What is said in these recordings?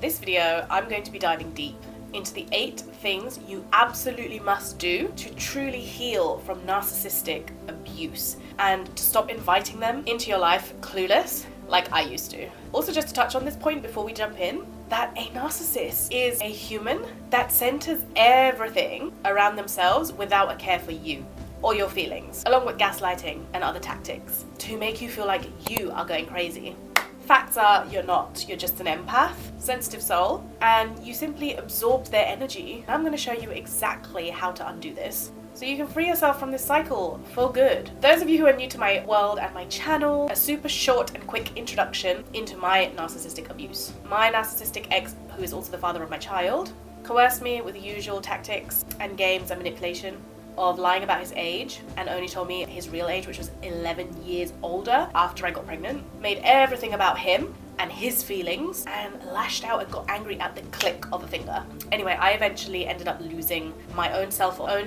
In this video, I'm going to be diving deep into the 8 things you absolutely must do to truly heal from narcissistic abuse and to stop inviting them into your life clueless like I used to. Also, just to touch on this point before we jump in, that a narcissist is a human that centers everything around themselves without a care for you or your feelings, along with gaslighting and other tactics to make you feel like you are going crazy. Facts are, you're not. You're just an empath, sensitive soul, and you simply absorbed their energy. I'm going to show you exactly how to undo this so you can free yourself from this cycle for good. Those of you who are new to my world and my channel, a super short and quick introduction into my narcissistic abuse. My narcissistic ex, who is also the father of my child, coerced me with the usual tactics and games and manipulation of lying about his age, and only told me his real age, which was 11 years older after I got pregnant, made everything about him and his feelings, and lashed out and got angry at the click of a finger. Anyway, I eventually ended up losing my own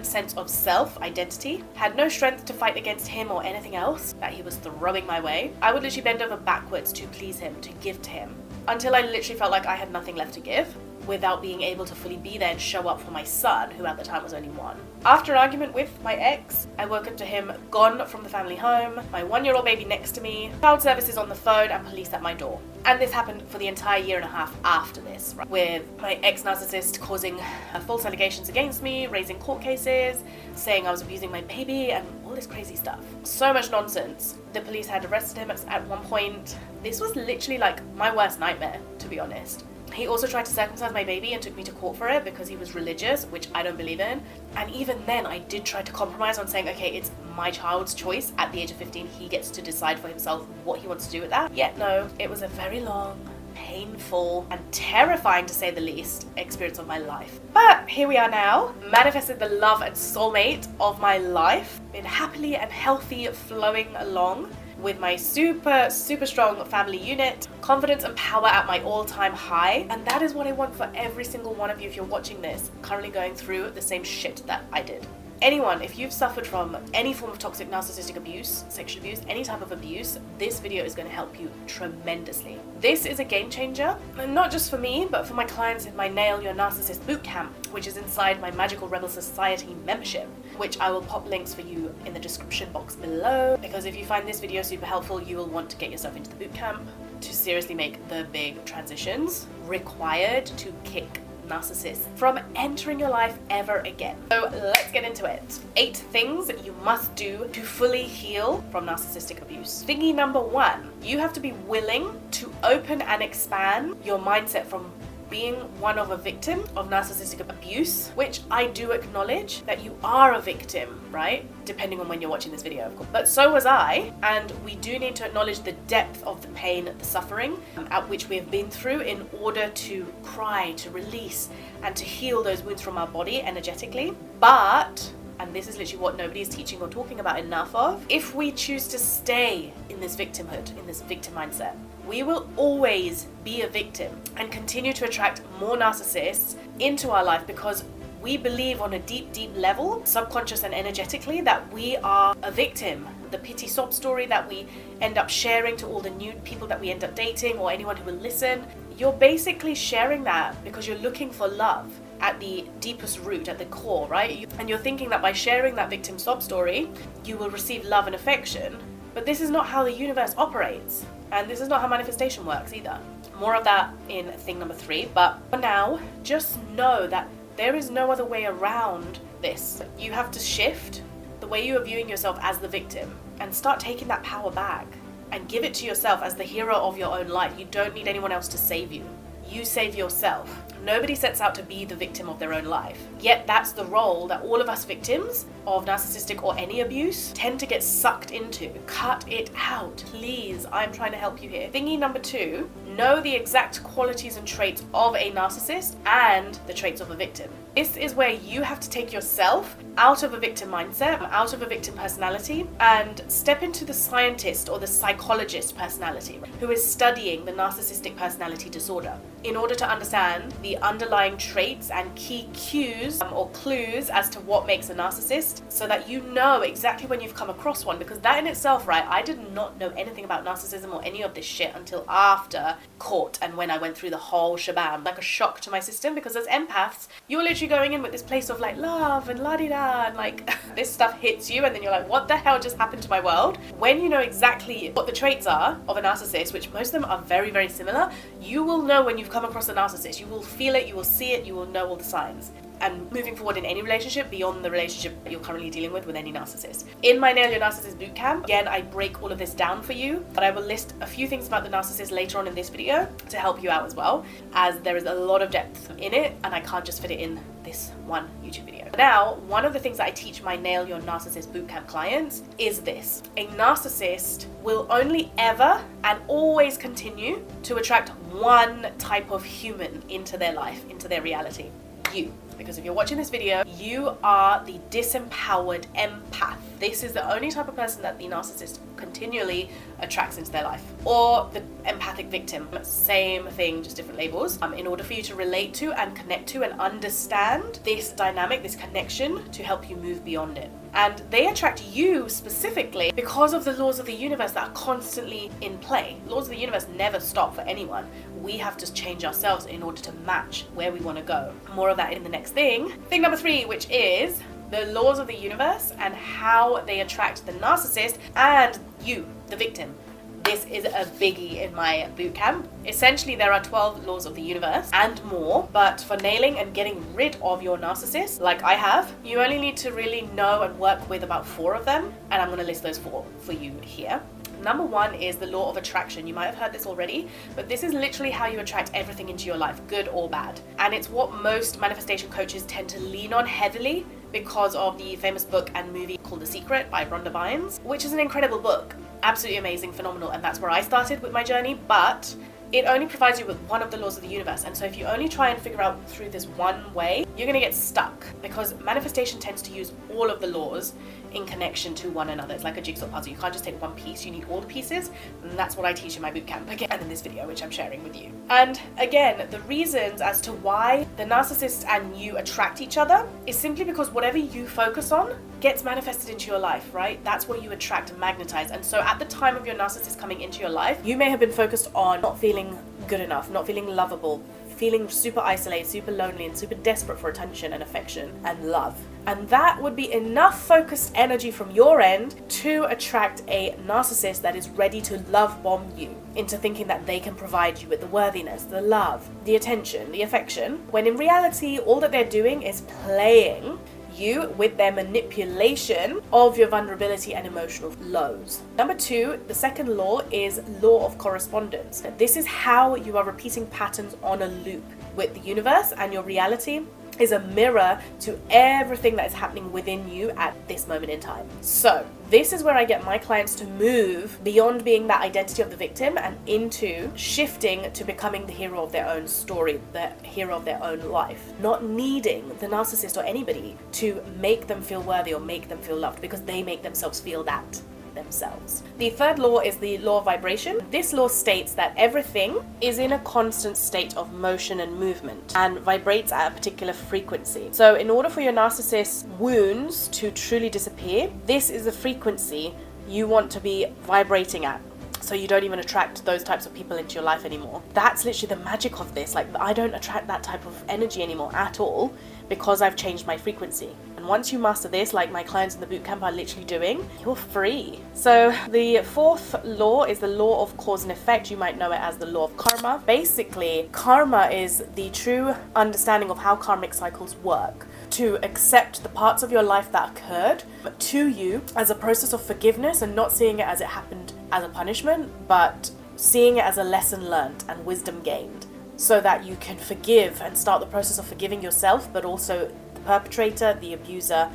sense of self-identity, had no strength to fight against him or anything else that he was throwing my way. I would literally bend over backwards to please him, to give to him, until I literally felt like I had nothing left to give, without being able to fully be there and show up for my son, who at the time was only 1. After an argument with my ex, I woke up to him gone from the family home, my 1-year-old baby next to me, child services on the phone, and police at my door. And this happened for the entire 1.5 years after this, right? With my ex-narcissist causing false allegations against me, raising court cases, saying I was abusing my baby, and all this crazy stuff. So much nonsense. The police had arrested him at one point. This was literally like my worst nightmare, to be honest. He also tried to circumcise my baby and took me to court for it because he was religious, which I don't believe in. And even then, I did try to compromise on saying, okay, it's my child's choice. At the age of 15, he gets to decide for himself what he wants to do with that. Yet no, it was a very long, painful, and terrifying, to say the least, experience of my life. But here we are now, manifested the love and soulmate of my life, been happily and healthy flowing along with my super strong family unit, confidence and power at my all-time high. And that is what I want for every single one of you if you're watching this, currently going through the same shit that I did. Anyone, if you've suffered from any form of toxic narcissistic abuse, sexual abuse, any type of abuse, this video is going to help you tremendously. This is a game changer, and not just for me, but for my clients in my Nail Your Narcissist Bootcamp, which is inside my Magical Rebel Society membership, which I will pop links for you in the description box below, because if you find this video super helpful, you will want to get yourself into the bootcamp to seriously make the big transitions required to kick narcissists from entering your life ever again. So let's get into it. 8 things that you must do to fully heal from narcissistic abuse. Thingy number 1, you have to be willing to open and expand your mindset from being one of a victim of narcissistic abuse, which I do acknowledge that you are a victim, right? Depending on when you're watching this video, of course. But so was I, and we do need to acknowledge the depth of the pain, the suffering at which we have been through in order to cry, to release, and to heal those wounds from our body energetically. But, and this is literally what nobody is teaching or talking about enough of, if we choose to stay in this victimhood, in this victim mindset, we will always be a victim and continue to attract more narcissists into our life because we believe on a deep level, subconscious and energetically, that we are a victim. The pity sob story that we end up sharing to all the new people that we end up dating or anyone who will listen, you're basically sharing that because you're looking for love at the deepest root, at the core, right? And you're thinking that by sharing that victim sob story, you will receive love and affection. But this is not how the universe operates. And this is not how manifestation works either. More of that in thing number 3. But for now, just know that there is no other way around this. You have to shift the way you are viewing yourself as the victim and start taking that power back and give it to yourself as the hero of your own life. You don't need anyone else to save you. You save yourself. Nobody sets out to be the victim of their own life. Yet that's the role that all of us victims of narcissistic or any abuse tend to get sucked into. Cut it out. Please, I'm trying to help you here. Thingy number 2, know the exact qualities and traits of a narcissist and the traits of a victim. This is where you have to take yourself out of a victim mindset, out of a victim personality, and step into the scientist or the psychologist personality who is studying the narcissistic personality disorder in order to understand the underlying traits and key cues or clues as to what makes a narcissist, so that you know exactly when you've come across one. Because that in itself, right, I did not know anything about narcissism or any of this shit until after court and when I went through the whole shabam, like a shock to my system, because as empaths, you're literally going in with this place of like love and la-di-da, and like this stuff hits you and then you're like, what the hell just happened to my world? When you know exactly what the traits are of a narcissist, which most of them are very, very similar, you will know when you've come across a narcissist. You will feel it, you will see it, you will know all the signs. And moving forward in any relationship beyond the relationship that you're currently dealing with any narcissist. In my Nail Your Narcissist Bootcamp, again, I break all of this down for you, but I will list a few things about the narcissist later on in this video to help you out as well, as there is a lot of depth in it and I can't just fit it in this one YouTube video. Now, one of the things that I teach my Nail Your Narcissist Bootcamp clients is this. A narcissist will only ever and always continue to attract one type of human into their life, into their reality. You. Because if you're watching this video, you are the disempowered empath. This is the only type of person that the narcissist continually attracts into their life. Or the empathic victim, same thing, just different labels. In order for you to relate to and connect to and understand this dynamic, this connection, to help you move beyond it. And they attract you specifically because of the laws of the universe that are constantly in play. Laws of the universe never stop for anyone. We have to change ourselves in order to match where we want to go. More of that in the next thing. Thing number 3, which is the laws of the universe and how they attract the narcissist and you, the victim. This is a biggie in my bootcamp. Essentially, there are 12 laws of the universe and more, but for nailing and getting rid of your narcissist, like I have, you only need to really know and work with about 4 of them, and I'm gonna list those 4 for you here. Number 1 is the law of attraction. You might have heard this already, but this is literally how you attract everything into your life, good or bad. And it's what most manifestation coaches tend to lean on heavily because of the famous book and movie called The Secret by Rhonda Byrne, which is an incredible book. Absolutely amazing, phenomenal, and that's where I started with my journey, but it only provides you with one of the laws of the universe. And so if you only try and figure out through this one way, you're gonna get stuck, because manifestation tends to use all of the laws in connection to one another. It's like a jigsaw puzzle. You can't just take one piece, you need all the pieces, and that's what I teach in my bootcamp, again, and in this video, which I'm sharing with you. And again, the reasons as to why the narcissist and you attract each other is simply because whatever you focus on gets manifested into your life, right? That's what you attract and magnetize. And so at the time of your narcissist coming into your life, you may have been focused on not feeling good enough, not feeling lovable, feeling super isolated, super lonely, and super desperate for attention and affection and love. And that would be enough focused energy from your end to attract a narcissist that is ready to love bomb you into thinking that they can provide you with the worthiness, the love, the attention, the affection, when in reality, all that they're doing is playing you with their manipulation of your vulnerability and emotional lows. Number 2, the second law is law of correspondence. This is how you are repeating patterns on a loop with the universe, and your reality is a mirror to everything that is happening within you at this moment in time. So this is where I get my clients to move beyond being that identity of the victim and into shifting to becoming the hero of their own story, the hero of their own life, not needing the narcissist or anybody to make them feel worthy or make them feel loved, because they make themselves feel that themselves. The third law is the law of vibration. This law states that everything is in a constant state of motion and movement and vibrates at a particular frequency. So in order for your narcissist's wounds to truly disappear, this is the frequency you want to be vibrating at, so you don't even attract those types of people into your life anymore. That's literally the magic of this. Like, I don't attract that type of energy anymore at all because I've changed my frequency. And once you master this, like my clients in the bootcamp are literally doing, you're free. So the fourth law is the law of cause and effect. You might know it as the law of karma. Basically, karma is the true understanding of how karmic cycles work. To accept the parts of your life that occurred to you as a process of forgiveness, and not seeing it as it happened as a punishment, but seeing it as a lesson learned and wisdom gained, so that you can forgive and start the process of forgiving yourself, but also the perpetrator, the abuser,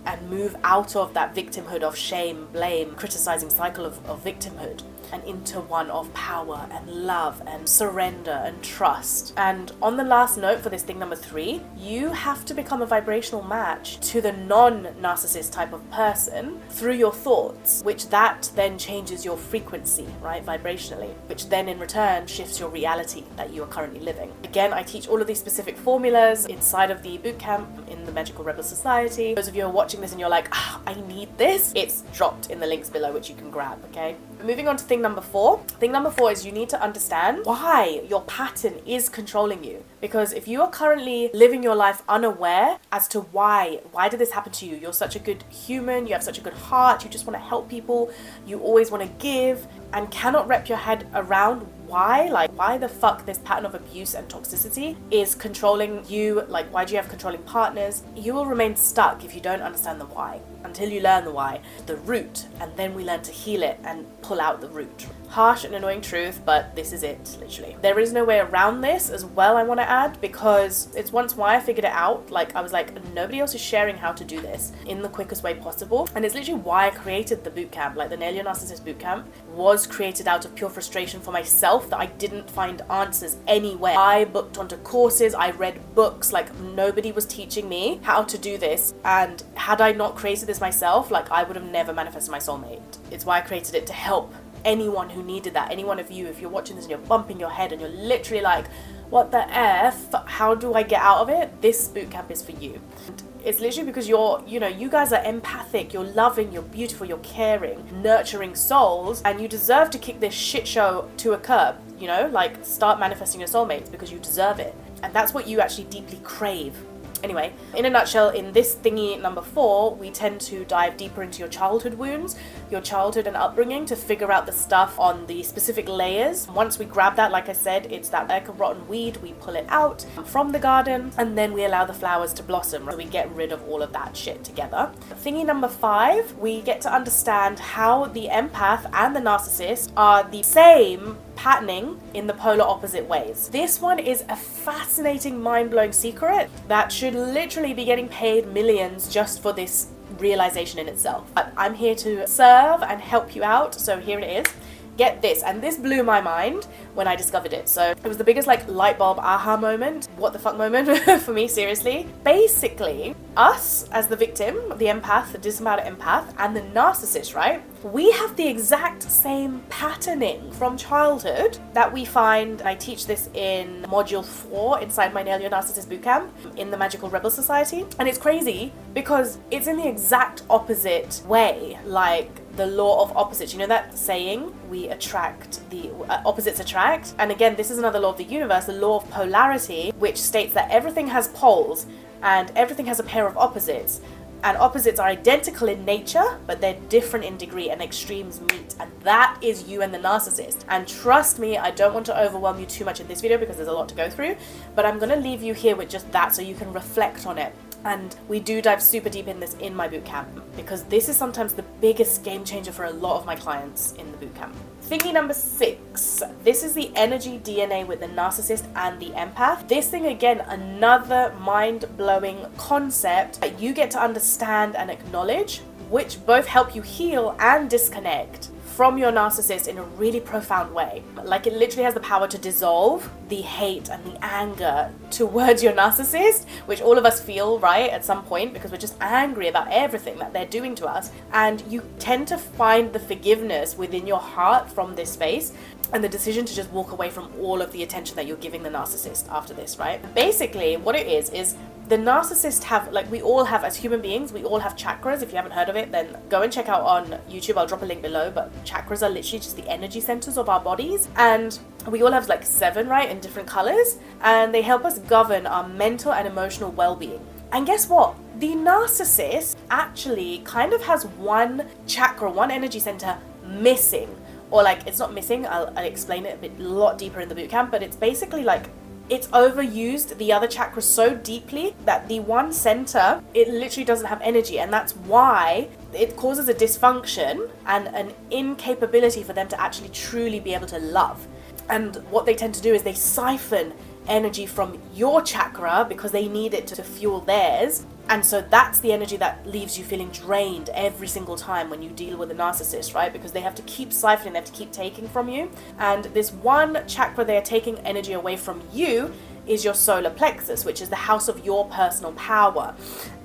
and move out of that victimhood of shame, blame, criticizing cycle of victimhood. and into one of power and love and surrender and trust. And on the last note for this thing number 3, you have to become a vibrational match to the non-narcissist type of person through your thoughts, which that then changes your frequency, right, vibrationally, which then in return shifts your reality that you are currently living. Again, I teach all of these specific formulas inside of the bootcamp in the Magical Rebel Society. Those of you who are watching this and you're like, I need this, it's dropped in the links below, which you can grab, okay? Moving on to thing number 4. Thing number 4 is you need to understand why your pattern is controlling you. Because if you are currently living your life unaware as to why did this happen to you? You're such a good human, you have such a good heart, you just want to help people, you always want to give, and cannot wrap your head around why the fuck this pattern of abuse and toxicity is controlling you, like why do you have controlling partners? You will remain stuck if you don't understand the why, until you learn the why, the root, and then we learn to heal it and pull out the root. Harsh and annoying truth, but this is it, literally. There is no way around this as well, I want to add, because it's once why I figured it out. Like, I was like, nobody else is sharing how to do this in the quickest way possible. And it's literally why I created the bootcamp. Like, the Nail Your Narcissist bootcamp was created out of pure frustration for myself that I didn't find answers anywhere. I booked onto courses, I read books, like nobody was teaching me how to do this. And had I not created this myself, like I would have never manifested my soulmate. It's why I created it, to help anyone who needed that. Any one of you, if you're watching this and you're bumping your head and you're literally like, what the F, how do I get out of it? This bootcamp is for you. And it's literally because you guys are empathic, you're loving, you're beautiful, you're caring, nurturing souls, and you deserve to kick this shit show to a curb, like start manifesting your soulmates because you deserve it. And that's what you actually deeply crave. Anyway, in a nutshell, in this thingy number 4, we tend to dive deeper into your childhood wounds, your childhood and upbringing, to figure out the stuff on the specific layers. Once we grab that, like I said, it's that like a rotten weed, we pull it out from the garden, and then we allow the flowers to blossom. So we get rid of all of that shit together. Thingy number 5, we get to understand how the empath and the narcissist are the same patterning in the polar opposite ways. This one is a fascinating, mind-blowing secret that should literally be getting paid millions just for this realization in itself. But I'm here to serve and help you out, so here it is. Get this, and this blew my mind when I discovered it. So it was the biggest like light bulb aha moment, what the fuck moment for me, seriously. Basically, us as the victim, the empath, the disembodied empath, and the narcissist, right? We have the exact same patterning from childhood that we find, and I teach this in module 4 inside my Nail Your Narcissist bootcamp in the Magical Rebel Society. And it's crazy because it's in the exact opposite way, like the law of opposites. You know that saying, we attract, the opposites attract? And again, this is another law of the universe, the law of polarity, which states that everything has poles and everything has a pair of opposites. And opposites are identical in nature, but they're different in degree, and extremes meet. And that is you and the narcissist. And trust me, I don't want to overwhelm you too much in this video because there's a lot to go through, but I'm going to leave you here with just that so you can reflect on it. And we do dive super deep in this in my bootcamp, because this is sometimes the biggest game changer for a lot of my clients in the bootcamp. Thingy number 6. This is the energy DNA with the narcissist and the empath. This thing, again, another mind-blowing concept that you get to understand and acknowledge, which both help you heal and disconnect from your narcissist in a really profound way. Like, it literally has the power to dissolve the hate and the anger towards your narcissist, which all of us feel, right, at some point, because we're just angry about everything that they're doing to us. And you tend to find the forgiveness within your heart from this space, and the decision to just walk away from all of the attention that you're giving the narcissist after this, right? Basically, what it is the narcissist have, like we all have as human beings, we all have chakras. If you haven't heard of it, then go and check out on YouTube. I'll drop a link below, but chakras are literally just the energy centers of our bodies. And we all have like 7, right, in different colors. And they help us govern our mental and emotional well-being. And guess what? The narcissist actually kind of has one chakra, one energy center missing. Or like, it's not missing, I'll explain it a lot deeper in the bootcamp, but it's basically like, it's overused the other chakras so deeply that the one center, it literally doesn't have energy. And that's why it causes a dysfunction and an incapability for them to actually truly be able to love. And what they tend to do is they siphon energy from your chakra because they need it to fuel theirs. And so that's the energy that leaves you feeling drained every single time when you deal with a narcissist, right? Because they have to keep siphoning, they have to keep taking from you. And this one chakra they're taking energy away from you is your solar plexus, which is the house of your personal power.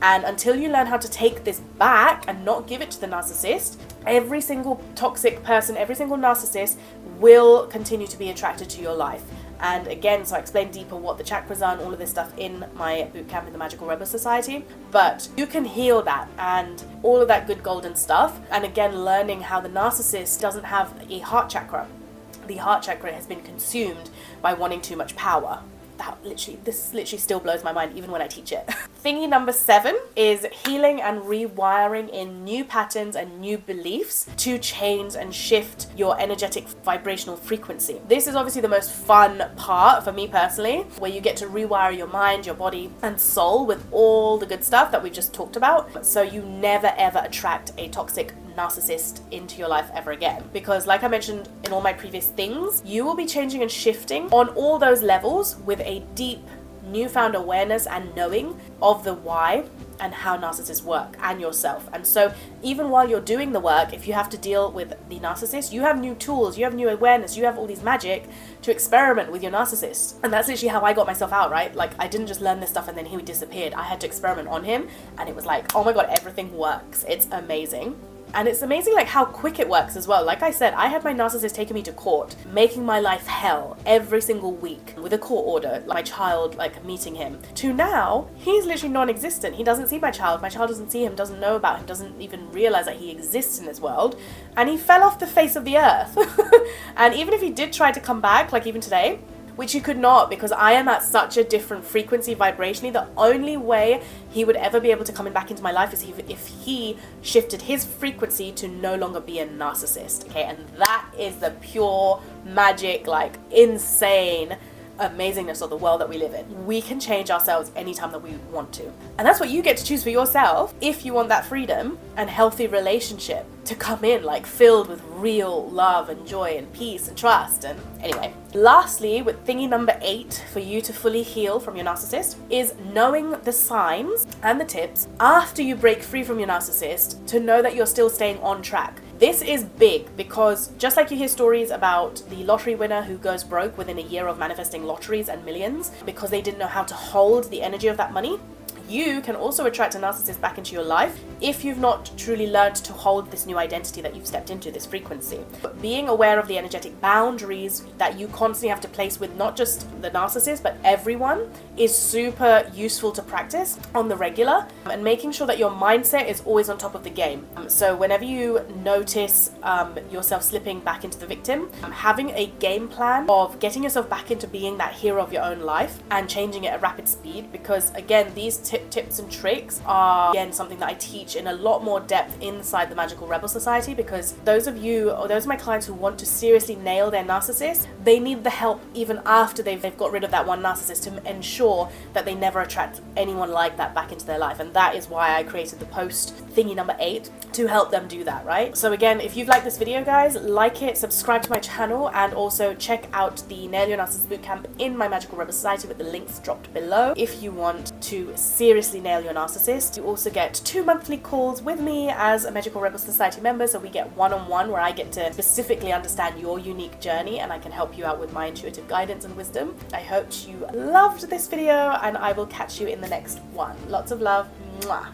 And until you learn how to take this back and not give it to the narcissist, every single toxic person, every single narcissist will continue to be attracted to your life. And again, so I explain deeper what the chakras are and all of this stuff in my bootcamp in the Magical Rebel Society. But you can heal that and all of that good golden stuff. And again, learning how the narcissist doesn't have a heart chakra. The heart chakra has been consumed by wanting too much power. This literally still blows my mind even when I teach it. Thingy number 7 is healing and rewiring in new patterns and new beliefs to change and shift your energetic vibrational frequency. This is obviously the most fun part for me personally, where you get to rewire your mind, your body and soul with all the good stuff that we've just talked about, so you never ever attract a toxic narcissist into your life ever again. Because like I mentioned in all my previous things, you will be changing and shifting on all those levels with a deep newfound awareness and knowing of the why and how narcissists work and yourself. And so even while you're doing the work, if you have to deal with the narcissist, you have new tools, you have new awareness, you have all these magic to experiment with your narcissist. And that's literally how I got myself out, right? Like, I didn't just learn this stuff and then he disappeared. I had to experiment on him, and it was like, oh my god, everything works. It's amazing. And it's amazing like how quick it works as well. Like I said, I had my narcissist taking me to court, making my life hell every single week with a court order, like my child like meeting him, to now he's literally non-existent. He doesn't see my child doesn't see him, doesn't know about him, doesn't even realize that he exists in this world, and he fell off the face of the earth. And even if he did try to come back, like even today, which he could not, because I am at such a different frequency vibrationally, the only way he would ever be able to come back into my life is if he shifted his frequency to no longer be a narcissist, okay? And that is the pure magic, like insane amazingness of the world that we live in. We can change ourselves anytime that we want to. And that's what you get to choose for yourself if you want that freedom and healthy relationship to come in, like filled with real love and joy and peace and trust. And anyway, lastly, with thingy number 8 for you to fully heal from your narcissist is knowing the signs and the tips after you break free from your narcissist to know that you're still staying on track. This is big because just like you hear stories about the lottery winner who goes broke within a year of manifesting lotteries and millions because they didn't know how to hold the energy of that money, you can also attract a narcissist back into your life if you've not truly learned to hold this new identity that you've stepped into, this frequency. But being aware of the energetic boundaries that you constantly have to place with not just the narcissist but everyone is super useful to practice on the regular, and making sure that your mindset is always on top of the game. So whenever you notice yourself slipping back into the victim, having a game plan of getting yourself back into being that hero of your own life and changing it at rapid speed, because again, these tips and tricks are again something that I teach in a lot more depth inside the Magical Rebel Society, because those of you or those of my clients who want to seriously nail their narcissist, they need the help even after they've got rid of that one narcissist to ensure that they never attract anyone like that back into their life. And that is why I created the post thingy number 8 to help them do that, right? So again, if you've liked this video, guys, like it, subscribe to my channel, and also check out the Nail Your Narcissist Bootcamp in my Magical Rebel Society with the links dropped below if you want to seriously nail your narcissist. You also get 2 monthly calls with me as a Magical Rebel Society member, so we get one-on-one where I get to specifically understand your unique journey and I can help you out with my intuitive guidance and wisdom. I hope you loved this video, and I will catch you in the next one. Lots of love. Mwah.